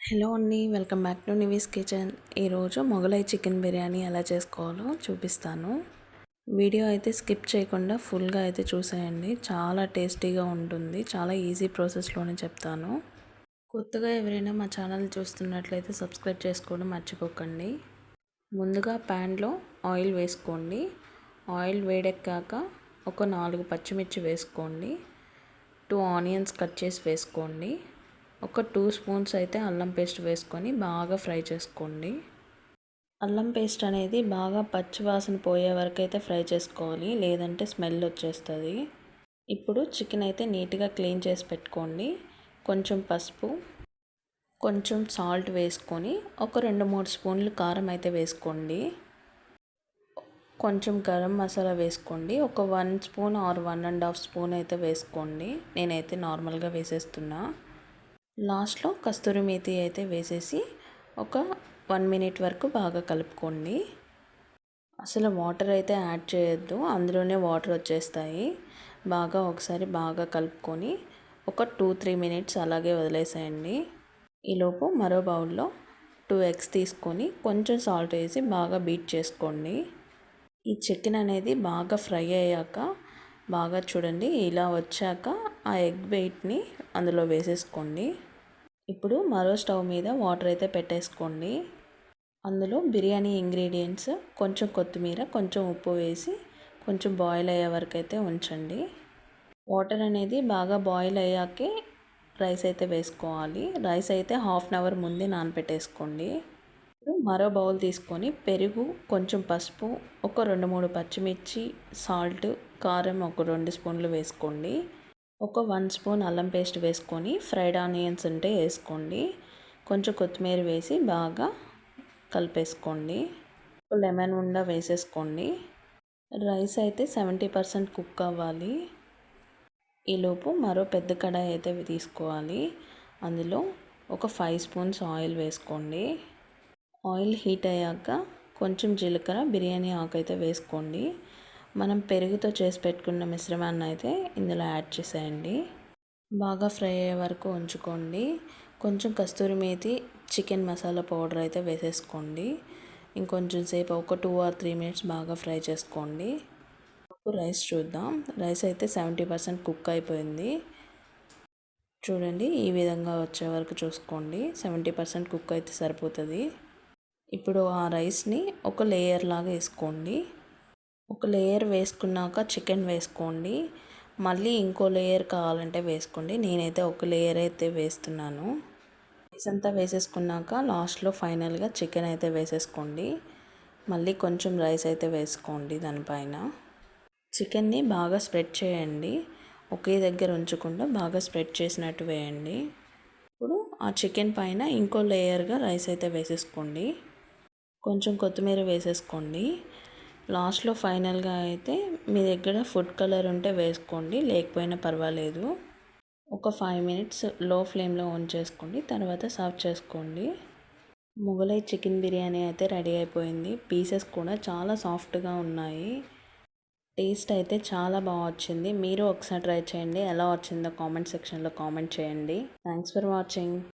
Hello అండి, welcome back to Nivi's kitchen. ఈరోజు Mughlai chicken biryani ఎలా చేసుకోవాలో చూపిస్తాను. వీడియో అయితే స్కిప్ చేయకుండా ఫుల్గా అయితే చూసేయండి. చాలా టేస్టీగా ఉంటుంది. చాలా ఈజీ ప్రాసెస్లోనే చెప్తాను. కొత్తగా ఎవరైనా మా ఛానల్ చూస్తున్నట్లయితే సబ్స్క్రైబ్ చేసుకోవడం మర్చిపోకండి. ముందుగా ప్యాన్లో ఆయిల్ వేసుకోండి. ఆయిల్ వేడెక్కాక ఒక 4 పచ్చిమిర్చి వేసుకోండి. 2 ఆనియన్స్ కట్ చేసి వేసుకోండి. ఒక 2 స్పూన్స్ అయితే అల్లం పేస్ట్ వేసుకొని బాగా ఫ్రై చేసుకోండి. అల్లం పేస్ట్ అనేది బాగా పచ్చివాసన పోయే వరకు అయితే ఫ్రై చేసుకోవాలి, లేదంటే స్మెల్ వచ్చేస్తుంది. ఇప్పుడు చికెన్ అయితే నీట్గా క్లీన్ చేసి పెట్టుకోండి. కొంచెం పసుపు, కొంచెం సాల్ట్ వేసుకొని ఒక 2-3 స్పూన్లు కారం అయితే వేసుకోండి. కొంచెం గరం మసాలా వేసుకోండి. ఒక 1 స్పూన్ ఆర్ 1.5 స్పూన్ అయితే వేసుకోండి. నేనైతే నార్మల్గా వేసేస్తున్నా. లాస్ట్లో కస్తూరి మేతి అయితే వేసేసి ఒక 1 మినిట్ వరకు బాగా కలుపుకోండి. అసలు వాటర్ అయితే యాడ్ చేయొద్దు, అందులోనే వాటర్ వచ్చేస్తాయి. ఒకసారి బాగా కలుపుకొని ఒక 2-3 మినిట్స్ అలాగే వదిలేసేయండి. ఈలోపు మరో బౌల్లో 2 ఎగ్స్ తీసుకొని కొంచెం సాల్ట్ వేసి బాగా బీట్ చేసుకోండి. ఈ చికెన్ అనేది బాగా ఫ్రై అయ్యాక బాగా చూడండి, ఇలా వచ్చాక ఆ ఎగ్ వెయిట్ని అందులో వేసేసుకోండి. ఇప్పుడు మరో స్టవ్ మీద వాటర్ అయితే పెట్టేసుకోండి. అందులో బిర్యానీ ఇంగ్రీడియంట్స్, కొంచెం కొత్తిమీర, కొంచెం ఉప్పు వేసి కొంచెం బాయిల్ అయ్యే వరకు అయితే ఉంచండి. వాటర్ అనేది బాగా బాయిల్ అయ్యాకే రైస్ అయితే వేసుకోవాలి. రైస్ అయితే 1/2 అవర్ ముందే నానబెట్టేసుకోండి. ఇప్పుడు మరో బౌల్ తీసుకొని పెరుగు, కొంచెం పసుపు, ఒక 2-3 పచ్చిమిర్చి, సాల్ట్, కారం ఒక 2 స్పూన్లు వేసుకోండి. ఒక 1 స్పూన్ అల్లం పేస్ట్ వేసుకొని ఫ్రైడ్ ఆనియన్స్ ఉంటే వేసుకోండి. కొంచెం కొత్తిమీర వేసి బాగా కలిపేసుకోండి. లెమన్ ఉండ వేసేసుకోండి. రైస్ అయితే 70% కుక్ అవ్వాలి. ఈలోపు మరో పెద్ద కడాయి అయితే తీసుకోవాలి. అందులో ఒక 5 స్పూన్స్ ఆయిల్ వేసుకోండి. ఆయిల్ హీట్ అయ్యాక కొంచెం జీలకర్ర, బిర్యానీ ఆకు అయితే వేసుకోండి. మనం పెరుగుతో చేసి పెట్టుకున్న మిశ్రమాన్ని అయితే ఇందులో యాడ్ చేసేయండి. బాగా ఫ్రై అయ్యే వరకు ఉంచుకోండి. కొంచెం కస్తూరి మేతి, చికెన్ మసాలా పౌడర్ అయితే వేసేసుకోండి. ఇంకొంచెం సేపు ఒక 2 or 3 మినిట్స్ బాగా ఫ్రై చేసుకోండి. రైస్ చూద్దాం. రైస్ అయితే 70% కుక్ అయిపోయింది. చూడండి, ఈ విధంగా వచ్చే వరకు చూసుకోండి. 70% కుక్ అయితే సరిపోతుంది. ఇప్పుడు ఆ రైస్ని ఒక లేయర్ లాగా వేసుకోండి. ఒక లేయర్ వేసుకున్నాక చికెన్ వేసుకోండి. మళ్ళీ ఇంకో లేయర్ కావాలంటే వేసుకోండి. నేనైతే ఒక లేయర్ అయితే వేస్తున్నాను. రైస్ అంతా వేసేసుకున్నాక లాస్ట్లో ఫైనల్గా చికెన్ అయితే వేసేసుకోండి. మళ్ళీ కొంచెం రైస్ అయితే వేసుకోండి దానిపైన. చికెన్ని బాగా స్ప్రెడ్ చేయండి. ఒకే దగ్గర ఉంచకుండా బాగా స్ప్రెడ్ చేసినట్టు వేయండి. ఇప్పుడు ఆ చికెన్ పైన ఇంకో లేయర్గా రైస్ అయితే వేసేసుకోండి. కొంచెం కొత్తిమీర వేసేసుకోండి. లాస్ట్లో ఫైనల్గా అయితే మీ దగ్గర ఫుడ్ కలర్ ఉంటే వేసుకోండి, లేకపోయినా పర్వాలేదు. ఒక 5 మినిట్స్ లో ఫ్లేమ్లో ఉంచేసుకోండి. తర్వాత సర్వ్ చేసుకోండి. మొగలై చికెన్ బిర్యానీ అయితే రెడీ అయిపోయింది. పీసెస్ కూడా చాలా సాఫ్ట్గా ఉన్నాయి. టేస్ట్ అయితే చాలా బాగా వచ్చింది. మీరు ఒకసారి ట్రై చేయండి. ఎలా వచ్చిందో కామెంట్ సెక్షన్లో కామెంట్ చేయండి. Thanks for watching.